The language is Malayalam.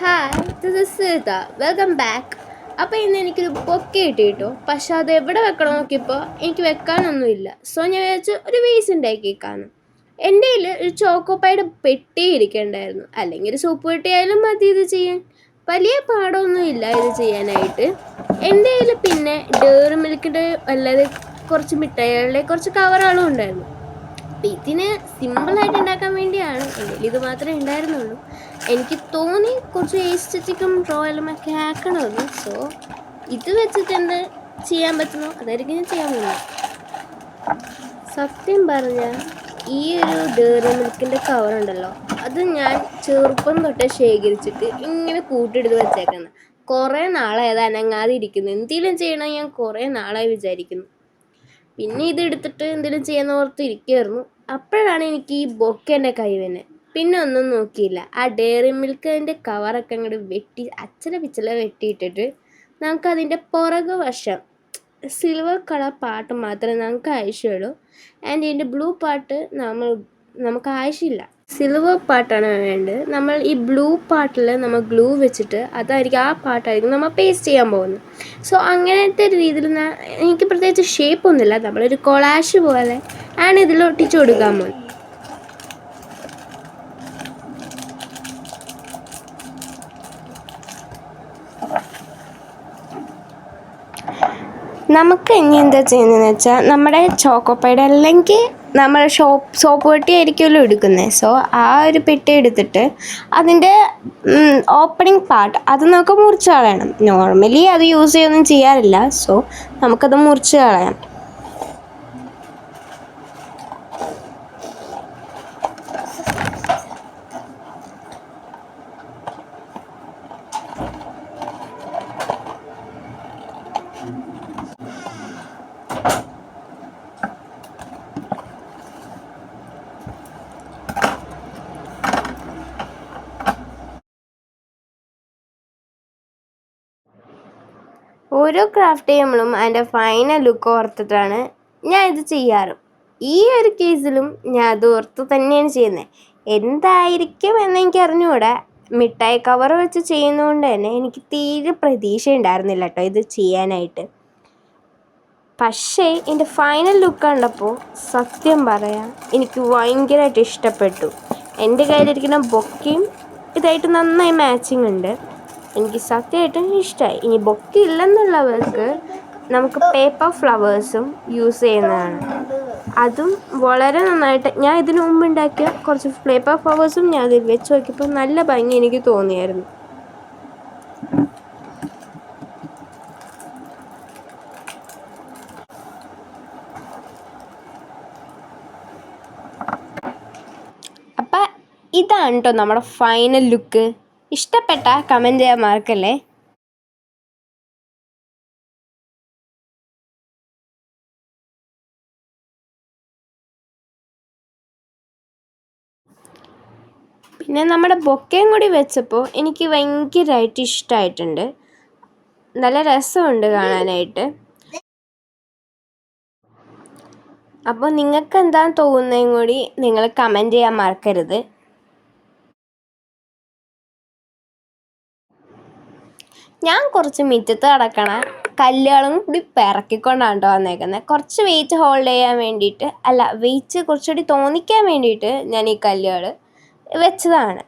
Hi, this is Sita. Welcome back. അപ്പോൾ ഇന്ന് എനിക്കൊരു ബൊക്കെ കിട്ടി കേട്ടോ. പക്ഷെ അത് എവിടെ വെക്കണം നോക്കിയപ്പോൾ എനിക്ക് വെക്കാനൊന്നുമില്ല. സോ ഞാൻ വിചാരിച്ചു ഒരു വേസ് ഉണ്ടാക്കിയേക്കാന്ന്. എൻ്റെ കയ്യിൽ ഒരു ചോക്കോപ്പായുടെ പെട്ടി ഇരിക്കണ്ടായിരുന്നു. അല്ലെങ്കിൽ ഒരു സോപ്പ് പെട്ടിയായാലും മതി ഇത് ചെയ്യാൻ. വലിയ പാടൊന്നും ഇല്ല ഇത് ചെയ്യാനായിട്ട്. എൻ്റെ കയ്യിൽ പിന്നെ ഡെയറി മിൽക്കിൻ്റെ അല്ലാതെ കുറച്ച് മിഠായികളുടെ കുറച്ച് കവറുകളും ഉണ്ടായിരുന്നു. അപ്പം ഇതിന് സിമ്പിളായിട്ട് ഉണ്ടാക്കാൻ വേണ്ടിയാണ്. എൻ്റെ ഇത് മാത്രമേ ഉണ്ടായിരുന്നുള്ളൂ. എനിക്ക് തോന്നി കുറച്ച് എസ്തെറ്റിക്കും റോയലും ഒക്കെ ആക്കണമെന്ന്. സോ ഇത് വെച്ചിട്ട് എന്ത് ചെയ്യാൻ പറ്റുമോ അതായിരിക്കും ഞാൻ ചെയ്യാൻ പോകുന്നത്. സത്യം പറഞ്ഞാൽ ഈ ഒരു ഡെയറി മിൽക്കിൻ്റെ കവറുണ്ടല്ലോ, അത് ഞാൻ ചെറുപ്പം തൊട്ടേ ശേഖരിച്ചിട്ട് ഇങ്ങനെ കൂട്ടിയെടുത്ത് വെച്ചേക്കുന്നത്. കുറേ നാളായി അത് അനങ്ങാതെ ഇരിക്കുന്നു. എന്തെങ്കിലും ചെയ്യണം ഞാൻ കുറേ നാളായി വിചാരിക്കുന്നു. പിന്നെ ഇതെടുത്തിട്ട് എന്തെങ്കിലും ചെയ്യാന്ന് ഓർത്ത് ഇരിക്കുമായിരുന്നു. അപ്പോഴാണ് എനിക്ക് ഈ ബൊക്കേൻ്റെ കൈ തന്നെ. പിന്നെ ഒന്നും നോക്കിയില്ല, ആ ഡെയറി മിൽക്കിൻ്റെ കവറൊക്കെ അങ്ങോട്ട് വെട്ടി പിച്ചല വെട്ടിയിട്ടിട്ട് നമുക്കതിൻ്റെ പുറകു വശം സിൽവർ കളർ പാർട്ട് മാത്രമേ നമുക്ക് ആവശ്യമുള്ളൂ. ആൻഡ് ഇതിൻ്റെ ബ്ലൂ പാർട്ട് നമുക്ക് ആവശ്യമില്ല. സിൽവർ പാർട്ടാണ് വേണ്ടത്. നമ്മൾ ഈ ബ്ലൂ പാർട്ടിൽ നമ്മൾ ഗ്ലൂ വെച്ചിട്ട് ആ പാർട്ടായിരിക്കും നമ്മൾ പേസ്റ്റ് ചെയ്യാൻ പോകുന്നത്. സോ അങ്ങനത്തെ രീതിയിൽ എനിക്ക് പ്രത്യേകിച്ച് ഷേപ്പൊന്നുമില്ല, നമ്മളൊരു കൊളാഷ് പോലെ ആണ് ഇതിൽ ഒട്ടിച്ചു കൊടുക്കാൻ പോകുന്നത്. നമുക്ക് ഇനി എന്താ ചെയ്യുന്നതെന്ന് വെച്ചാൽ, നമ്മുടെ ചോക്കോപ്പയുടെ അല്ലെങ്കിൽ നമ്മുടെ സോപ്പ് പെട്ടി ആയിരിക്കുമല്ലോ എടുക്കുന്നത്. സോ ആ ഒരു പെട്ടി എടുത്തിട്ട് അതിൻ്റെ ഓപ്പണിംഗ് പാർട്ട് അത് നമുക്ക് മുറിച്ച് കളയണം. നോർമലി അത് യൂസ് ചെയ്യൊന്നും ചെയ്യാറില്ല. സോ നമുക്കത് മുറിച്ച് കളയാം. ഓരോ ക്രാഫ്റ്റ് ചെയ്യുമ്പോഴും അതിൻ്റെ ഫൈനൽ ലുക്ക് ഓർത്തിട്ടാണ് ഞാൻ ഇത് ചെയ്യാറ്. ഈ ഒരു കേസിലും ഞാൻ അത് ഓർത്ത് തന്നെയാണ് ചെയ്യുന്നത്. എന്തായിരിക്കും എന്നെനിക്ക് അറിഞ്ഞുകൂടാ. മിഠായി കവർ വെച്ച് ചെയ്യുന്നതുകൊണ്ട് തന്നെ എനിക്ക് തീരെ പ്രതീക്ഷ ഉണ്ടായിരുന്നില്ല കേട്ടോ ഇത് ചെയ്യാനായിട്ട്. പക്ഷേ എൻ്റെ ഫൈനൽ ലുക്ക് കണ്ടപ്പോൾ സത്യം പറയാം എനിക്ക് ഭയങ്കരമായിട്ട് ഇഷ്ടപ്പെട്ടു. എൻ്റെ കയ്യിലിരിക്കുന്ന ബൊക്കയും ഇതായിട്ട് നന്നായി മാച്ചിങ് ഉണ്ട്. എനിക്ക് സത്യമായിട്ടും ഇഷ്ടമായി. ഇനി ബൊക്കെ ഇല്ലെന്നുള്ളവർക്ക് നമുക്ക് പേപ്പർ ഫ്ലവേഴ്സും യൂസ് ചെയ്യുന്നതാണ്. അതും വളരെ നന്നായിട്ട് ഞാൻ ഇതിനു മുമ്പ് ഉണ്ടാക്കിയ കുറച്ച് പേപ്പർ ഫ്ലവേഴ്സും ഞാൻ അതിൽ വെച്ച് നോക്കിയപ്പോൾ നല്ല ഭംഗി എനിക്ക് തോന്നിയായിരുന്നു. അപ്പം ഇതാണ് കേട്ടോ നമ്മുടെ ഫൈനൽ ലുക്ക്. ഇഷ്ടപ്പെട്ട കമൻറ്റ് ചെയ്യാൻ മറക്കല്ലേ. പിന്നെ നമ്മുടെ ബൊക്കയും കൂടി വെച്ചപ്പോൾ എനിക്ക് ഭയങ്കരമായിട്ട് ഇഷ്ടമായിട്ടുണ്ട്. നല്ല രസമുണ്ട് കാണാനായിട്ട്. അപ്പോൾ നിങ്ങൾക്ക് എന്താണെന്ന് തോന്നുന്നതും കൂടി നിങ്ങൾ കമൻറ്റ് ചെയ്യാൻ മറക്കരുത്. ഞാൻ കുറച്ച് മുറ്റത്ത് കിടക്കണ കല്ലുകളും കൂടി പിറക്കിക്കൊണ്ടാണ് കേട്ടോ വന്നേക്കുന്നത്. കുറച്ച് വെയിറ്റ് ഹോൾഡ് ചെയ്യാൻ വേണ്ടിയിട്ട്, വെയിറ്റ് കുറച്ചുകൂടി തോന്നിക്കാൻ വേണ്ടിയിട്ട് ഞാൻ ഈ കല്ലുകൾ വെച്ചതാണ്.